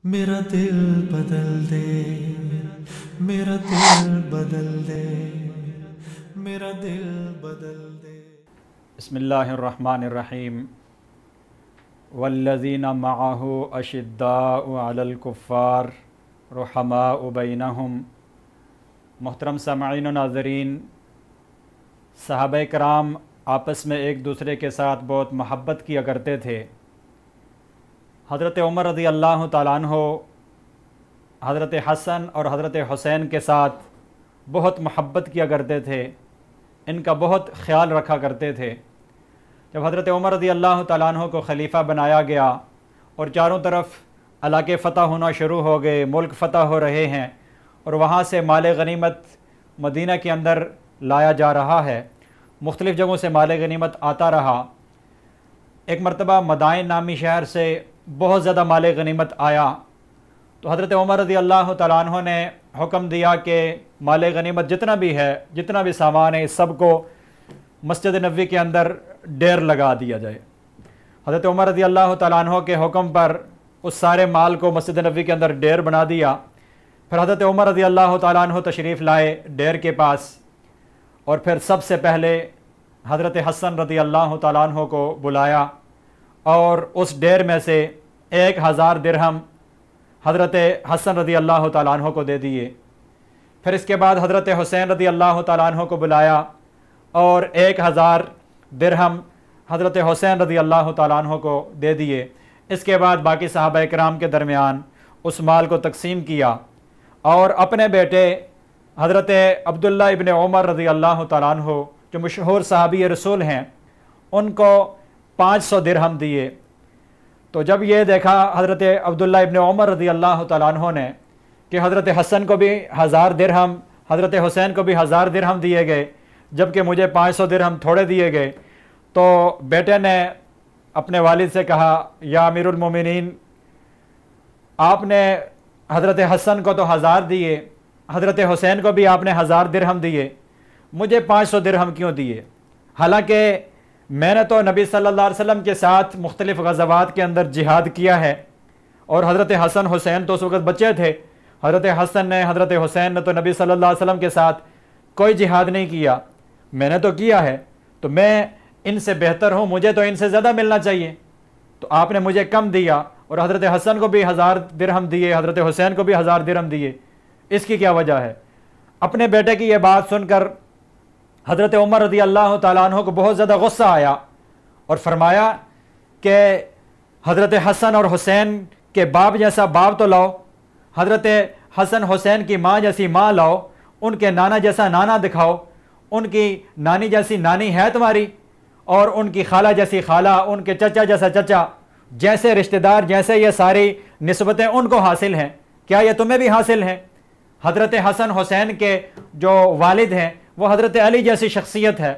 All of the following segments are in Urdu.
میرا دل بدل دے، میرا دل بدل دے، میرا دل بدل دے۔ بسم اللہ الرحمن الرحیم۔ والذین معہ اشداء علی الکفار رحماء بینہم۔ محترم سامعین و ناظرین، صحابہ کرام آپس میں ایک دوسرے کے ساتھ بہت محبت کیا کرتے تھے۔ حضرت عمر رضی اللہ تعالیٰ عنہ حضرت حسن اور حضرت حسین کے ساتھ بہت محبت کیا کرتے تھے، ان کا بہت خیال رکھا کرتے تھے۔ جب حضرت عمر رضی اللہ تعالیٰ عنہ کو خلیفہ بنایا گیا اور چاروں طرف علاقے فتح ہونا شروع ہو گئے، ملک فتح ہو رہے ہیں اور وہاں سے مال غنیمت مدینہ کے اندر لایا جا رہا ہے، مختلف جگہوں سے مال غنیمت آتا رہا۔ ایک مرتبہ مدائن نامی شہر سے بہت زیادہ مال غنیمت آیا تو حضرت عمر رضی اللہ تعالیٰ عنہ نے حکم دیا کہ مال غنیمت جتنا بھی ہے، جتنا بھی سامان ہے، اس سب کو مسجد نبوی کے اندر ڈیر لگا دیا جائے۔ حضرت عمر رضی اللہ تعالیٰ عنہ کے حکم پر اس سارے مال کو مسجد نبوی کے اندر ڈیر بنا دیا۔ پھر حضرت عمر رضی اللہ تعالیٰ عنہ تشریف لائے ڈیر کے پاس اور پھر سب سے پہلے حضرت حسن رضی اللہ تعالیٰ عنہ کو بلایا اور اس ڈیر میں سے 1000 درہم حضرت حسن رضی اللہ تعالیٰ عنہ کو دے دیے۔ پھر اس کے بعد حضرت حسین رضی اللہ تعالیٰ عنہ کو بلایا اور 1000 درہم حضرت حسین رضی اللہ تعالیٰ عنہ کو دے دیے۔ اس کے بعد باقی صحابہ کرام کے درمیان اس مال کو تقسیم کیا اور اپنے بیٹے حضرت عبداللہ ابن عمر رضی اللہ تعالیٰ عنہ جو مشہور صحابی رسول ہیں، ان کو 500 درہم دیے۔ تو جب یہ دیکھا حضرت عبداللہ ابن عمر رضی اللہ تعالیٰ عنہ نے کہ حضرت حسن کو بھی 1000 درہم، حضرت حسین کو بھی 1000 درہم دیے گئے جبکہ مجھے 500 درہم تھوڑے دیے گئے، تو بیٹے نے اپنے والد سے کہا، یا امیر المومنین، آپ نے حضرت حسن کو تو 1000 دیے، حضرت حسین کو بھی آپ نے 1000 درہم دیے، مجھے 500 درہم کیوں دیے؟ حالانکہ میں نے تو نبی صلی اللہ علیہ وسلم کے ساتھ مختلف غزوات کے اندر جہاد کیا ہے، اور حضرت حسن حسین تو اس وقت بچے تھے، حضرت حسن نے حضرت حسین نے تو نبی صلی اللہ علیہ وسلم کے ساتھ کوئی جہاد نہیں کیا، میں نے تو کیا ہے، تو میں ان سے بہتر ہوں، مجھے تو ان سے زیادہ ملنا چاہیے، تو آپ نے مجھے کم دیا اور حضرت حسن کو بھی 1000 درہم دیے، حضرت حسین کو بھی 1000 درہم دیے، اس کی کیا وجہ ہے؟ اپنے بیٹے کی یہ بات سن کر حضرت عمر رضی اللہ تعالیٰ عنہ کو بہت زیادہ غصہ آیا اور فرمایا کہ حضرت حسن اور حسین کے باپ جیسا باپ تو لاؤ، حضرت حسن حسین کی ماں جیسی ماں لاؤ، ان کے نانا جیسا نانا دکھاؤ، ان کی نانی جیسی نانی ہے تمہاری، اور ان کی خالہ جیسی خالہ، ان کے چچا جیسا چچا، جیسے رشتہ دار، جیسے یہ ساری نسبتیں ان کو حاصل ہیں، کیا یہ تمہیں بھی حاصل ہیں؟ حضرت حسن حسین کے جو والد ہیں وہ حضرت علی جیسی شخصیت ہے۔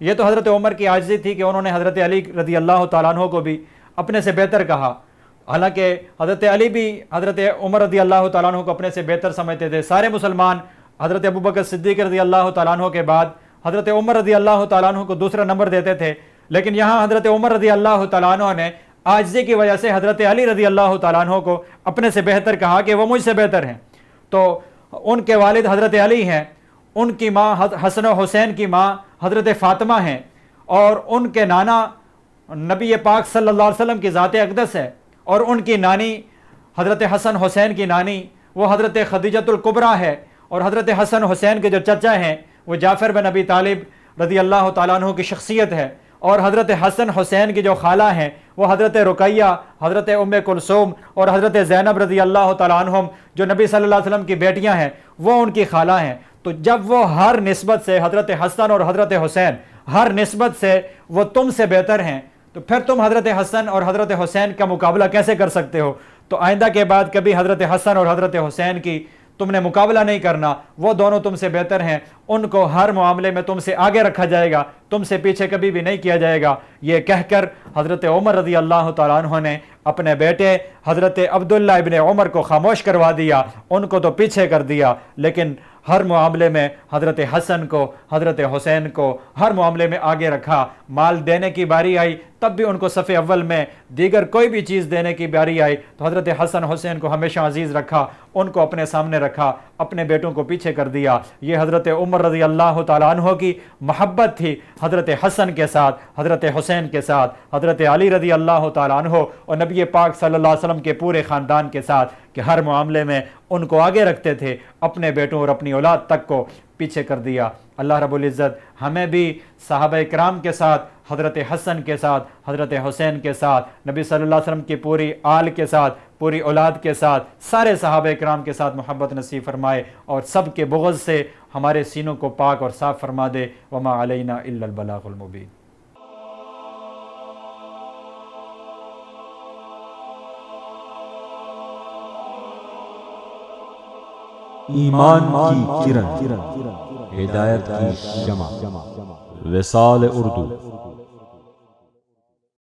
یہ تو حضرت عمر کی عاجزی تھی کہ انہوں نے حضرت علی رضی اللہ تعالیٰ عنہ کو بھی اپنے سے بہتر کہا، حالانکہ حضرت علی بھی حضرت عمر رضی اللہ تعالیٰ عنہ کو اپنے سے بہتر سمجھتے تھے۔ سارے مسلمان حضرت ابوبکر صدیق رضی اللہ تعالیٰ عنہ کے بعد حضرت عمر رضی اللہ تعالیٰ عنہ کو دوسرا نمبر دیتے تھے، لیکن یہاں حضرت عمر رضی اللہ تعالیٰ عنہ نے عاجزی کی وجہ سے حضرت علی رضی اللہ تعالیٰ عنہ کو اپنے سے بہتر کہا کہ وہ مجھ سے بہتر ہیں۔ تو ان کے والد حضرت علی ہیں، ان کی ماں حسن و حسین کی ماں حضرت فاطمہ ہیں، اور ان کے نانا نبی پاک صلی اللہ علیہ وسلم کی ذات اقدس ہے، اور ان کی نانی حضرت حسن حسین کی نانی وہ حضرت خدیجۃ الکبریٰ ہے، اور حضرت حسن حسین کے جو چچا ہیں وہ جعفر بن ابی طالب رضی اللہ تعالیٰ عنہ کی شخصیت ہے، اور حضرت حسن حسین کی جو خالہ ہیں وہ حضرت رقیہ، حضرت ام کلثوم اور حضرت زینب رضی اللہ تعالیٰ عنہم جو نبی صلی اللہ علیہ وسلم کی بیٹیاں ہیں، وہ ان کی خالہ ہیں۔ تو جب وہ ہر نسبت سے حضرت حسن اور حضرت حسین ہر نسبت سے وہ تم سے بہتر ہیں، تو پھر تم حضرت حسن اور حضرت حسین کا مقابلہ کیسے کر سکتے ہو؟ تو آئندہ کے بعد کبھی حضرت حسن اور حضرت حسین کی تم نے مقابلہ نہیں کرنا، وہ دونوں تم سے بہتر ہیں، ان کو ہر معاملے میں تم سے آگے رکھا جائے گا، تم سے پیچھے کبھی بھی نہیں کیا جائے گا۔ یہ کہہ کر حضرت عمر رضی اللہ تعالیٰ عنہ نے اپنے بیٹے حضرت عبداللہ ابن عمر کو خاموش کروا دیا، ان کو تو پیچھے کر دیا، لیکن ہر معاملے میں حضرت حسن کو، حضرت حسین کو ہر معاملے میں آگے رکھا۔ مال دینے کی باری آئی تب بھی ان کو صف اول میں دیگر کوئی بھی چیز دینے کی باری آئی تو حضرت حسن حسین کو ہمیشہ عزیز رکھا، ان کو اپنے سامنے رکھا، اپنے بیٹوں کو پیچھے کر دیا۔ یہ حضرت عمر رضی اللہ تعالیٰ عنہ کی محبت تھی حضرت حسن کے ساتھ، حضرت حسین کے ساتھ، حضرت علی رضی اللہ تعالیٰ عنہ اور نبی پاک صلی اللہ علیہ وسلم کے پورے خاندان کے ساتھ، کہ ہر معاملے میں ان کو آگے رکھتے تھے، اپنے بیٹوں اور اپنی اولاد تک کو پیچھے کر دیا۔ اللہ رب العزت ہمیں بھی صحابہ کرام کے ساتھ، حضرت حسن کے ساتھ، حضرت حسین کے ساتھ، نبی صلی اللہ علیہ وسلم کی پوری آل کے ساتھ، پوری اولاد کے ساتھ، سارے صحابہ کرام کے ساتھ محبت نصیب فرمائے، اور سب کے بغض سے ہمارے سینوں کو پاک اور صاف فرما دے۔ وما علینا الا البلاغ المبین۔ ایمان کی کرن، ہدایت کی شمع، وصال اردو۔